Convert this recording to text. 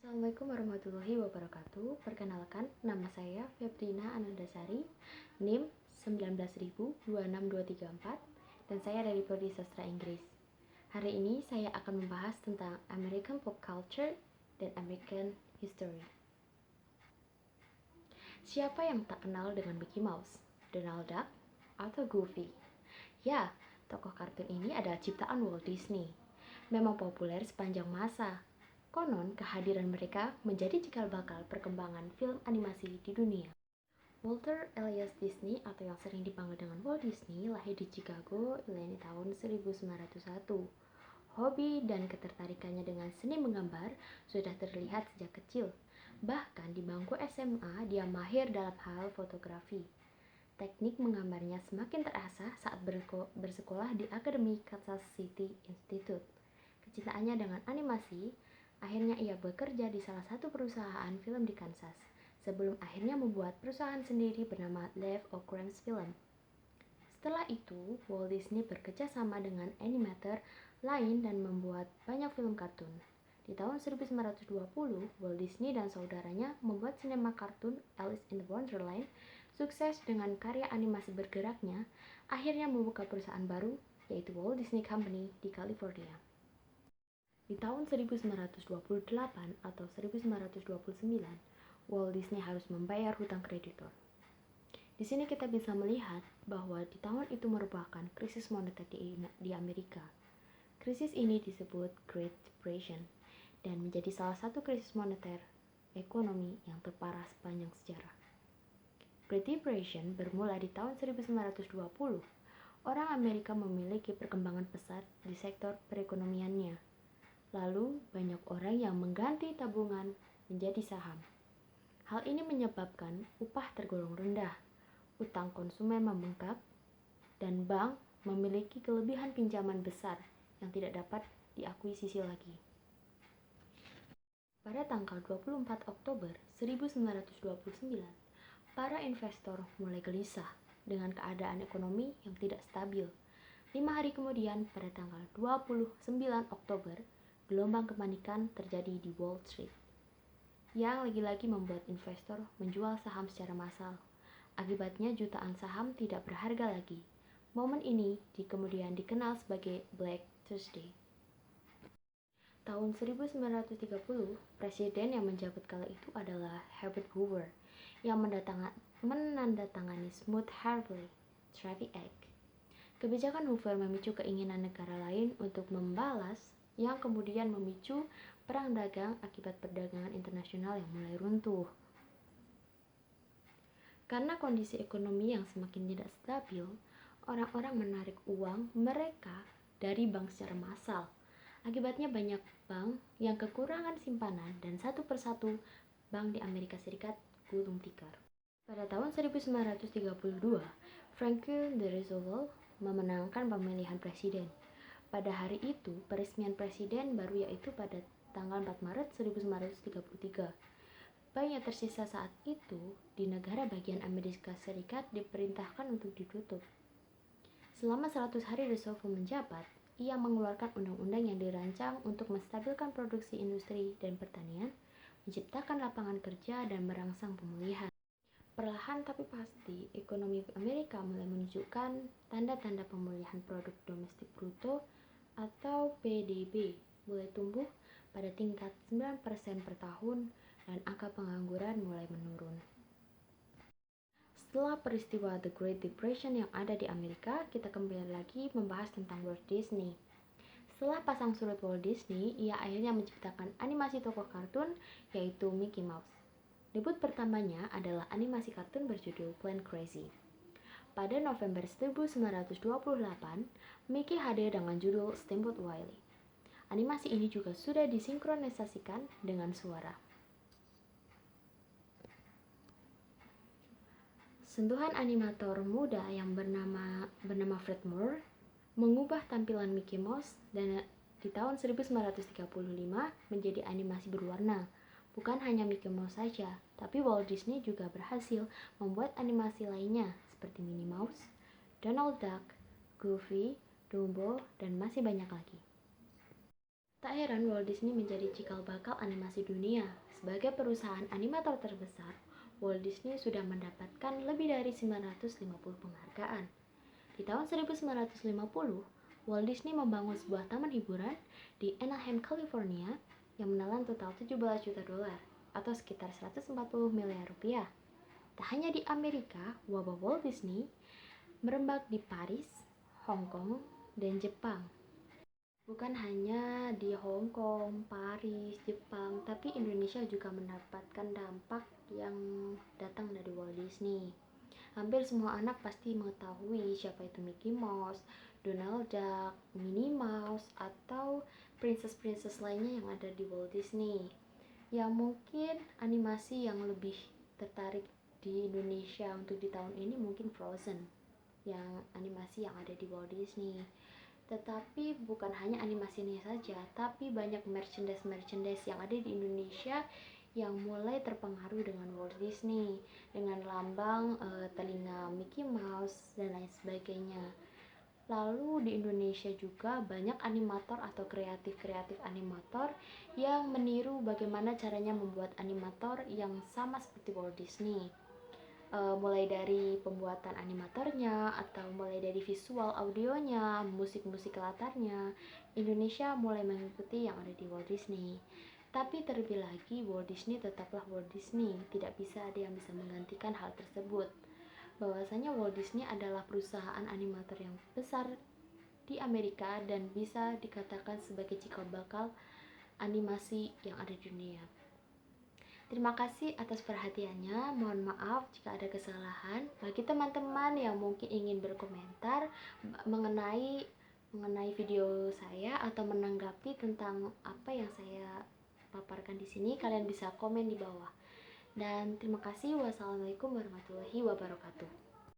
Assalamualaikum warahmatullahi wabarakatuh. Perkenalkan, nama saya Febrina Anandasari, NIM 1902624, dan saya dari Prodi Sastra Inggris. Hari ini saya akan membahas tentang American Pop Culture dan American History. Siapa yang tak kenal dengan Mickey Mouse, Donald Duck, atau Goofy? Ya, tokoh kartun ini adalah ciptaan Walt Disney. Memang populer sepanjang masa. Konon, kehadiran mereka menjadi cikal bakal perkembangan film animasi di dunia. Walter Elias Disney atau yang sering dipanggil dengan Walt Disney lahir di Chicago, Illinois tahun 1901. Hobi dan ketertarikannya dengan seni menggambar sudah terlihat sejak kecil. Bahkan di bangku SMA, dia mahir dalam hal fotografi. Teknik menggambarnya semakin terasah saat bersekolah di Akademi Kansas City Institute. Kecintaannya dengan animasi, akhirnya ia bekerja di salah satu perusahaan film di Kansas, sebelum akhirnya membuat perusahaan sendiri bernama Lev O'Krantz Film. Setelah itu, Walt Disney bekerja sama dengan animator lain dan membuat banyak film kartun. Di tahun 1920, Walt Disney dan saudaranya membuat sinema kartun Alice in Wonderland. Sukses dengan karya animasi bergeraknya, akhirnya membuka perusahaan baru, yaitu Walt Disney Company di California. Di tahun 1928 atau 1929, Walt Disney harus membayar hutang kreditor. Di sini kita bisa melihat bahwa di tahun itu merupakan krisis moneter di Amerika. Krisis ini disebut Great Depression dan menjadi salah satu krisis moneter ekonomi yang terparah sepanjang sejarah. Great Depression bermula di tahun 1920. Orang Amerika memiliki perkembangan pesat di sektor perekonomiannya. Lalu, banyak orang yang mengganti tabungan menjadi saham. Hal ini menyebabkan upah tergolong rendah, utang konsumen membengkak, dan bank memiliki kelebihan pinjaman besar yang tidak dapat diakuisisi lagi. Pada tanggal 24 Oktober 1929, para investor mulai gelisah dengan keadaan ekonomi yang tidak stabil. 5 hari kemudian, pada tanggal 29 Oktober, gelombang kepanikan terjadi di Wall Street, yang lagi-lagi membuat investor menjual saham secara massal. Akibatnya jutaan saham tidak berharga lagi. Momen ini kemudian dikenal sebagai Black Tuesday. Tahun 1930, presiden yang menjabat kala itu adalah Herbert Hoover yang menandatangani Smoot-Hawley Traffic Act. Kebijakan Hoover memicu keinginan negara lain untuk membalas, yang kemudian memicu perang dagang akibat perdagangan internasional yang mulai runtuh. Karena kondisi ekonomi yang semakin tidak stabil, orang-orang menarik uang mereka dari bank secara massal. Akibatnya banyak bank yang kekurangan simpanan dan satu persatu bank di Amerika Serikat gulung tikar. Pada tahun 1932, Franklin D. Roosevelt memenangkan pemilihan presiden. Pada hari itu, peresmian presiden baru yaitu pada tanggal 4 Maret 1933. Bank yang tersisa saat itu di negara bagian Amerika Serikat diperintahkan untuk ditutup. Selama 100 hari Roosevelt menjabat, ia mengeluarkan undang-undang yang dirancang untuk menstabilkan produksi industri dan pertanian, menciptakan lapangan kerja, dan merangsang pemulihan. Perlahan tapi pasti, ekonomi Amerika mulai menunjukkan tanda-tanda pemulihan produk domestik bruto atau PDB mulai tumbuh pada tingkat 9% per tahun dan angka pengangguran mulai menurun. Setelah peristiwa The Great Depression yang ada di Amerika, kita kembali lagi membahas tentang Walt Disney. Setelah pasang surut Walt Disney, ia akhirnya menciptakan animasi tokoh kartun yaitu Mickey Mouse. Debut pertamanya adalah animasi kartun berjudul Planet Crazy. Pada November 1928, Mickey hadir dengan judul Steamboat Willie. Animasi ini juga sudah disinkronisasikan dengan suara. Sentuhan animator muda yang bernama Fred Moore mengubah tampilan Mickey Mouse dan di tahun 1935 menjadi animasi berwarna. Bukan hanya Mickey Mouse saja, tapi Walt Disney juga berhasil membuat animasi lainnya seperti Minnie Mouse, Donald Duck, Goofy, Dumbo, dan masih banyak lagi. Tak heran Walt Disney menjadi cikal bakal animasi dunia. Sebagai perusahaan animator terbesar, Walt Disney sudah mendapatkan lebih dari 950 penghargaan. Di tahun 1950, Walt Disney membangun sebuah taman hiburan di Anaheim, California yang menelan total 17 juta dolar atau sekitar 140 miliar rupiah. Tak hanya di Amerika, wabah Walt Disney merembak di Paris, Hong Kong, dan Jepang. Bukan hanya di Hong Kong, Paris, Jepang, tapi Indonesia juga mendapatkan dampak yang datang dari Walt Disney. Hampir semua anak pasti mengetahui siapa itu Mickey Mouse, Donald Duck, Minnie Mouse, atau princess-princess lainnya yang ada di Walt Disney. Ya mungkin animasi yang lebih tertarik di Indonesia untuk di tahun ini mungkin Frozen, yang animasi yang ada di Walt Disney. Tetapi bukan hanya animasinya saja, tapi banyak merchandise yang ada di Indonesia yang mulai terpengaruh dengan Walt Disney, dengan lambang telinga Mickey Mouse dan lain sebagainya. Lalu di Indonesia juga banyak animator atau kreatif animator yang meniru bagaimana caranya membuat animator yang sama seperti Walt Disney. Mulai dari pembuatan animatornya atau mulai dari visual audionya, musik-musik latarnya, Indonesia mulai mengikuti yang ada di Walt Disney. Tapi terlebih lagi, Walt Disney tetaplah Walt Disney, tidak bisa ada yang bisa menggantikan hal tersebut. Bahwasanya Walt Disney adalah perusahaan animator yang besar di Amerika dan bisa dikatakan sebagai cikal bakal animasi yang ada di dunia. Terima kasih atas perhatiannya. Mohon maaf jika ada kesalahan. Bagi teman-teman yang mungkin ingin berkomentar mengenai video saya atau menanggapi tentang apa yang saya paparkan di sini, kalian bisa komen di bawah. Dan terima kasih. Wassalamualaikum warahmatullahi wabarakatuh.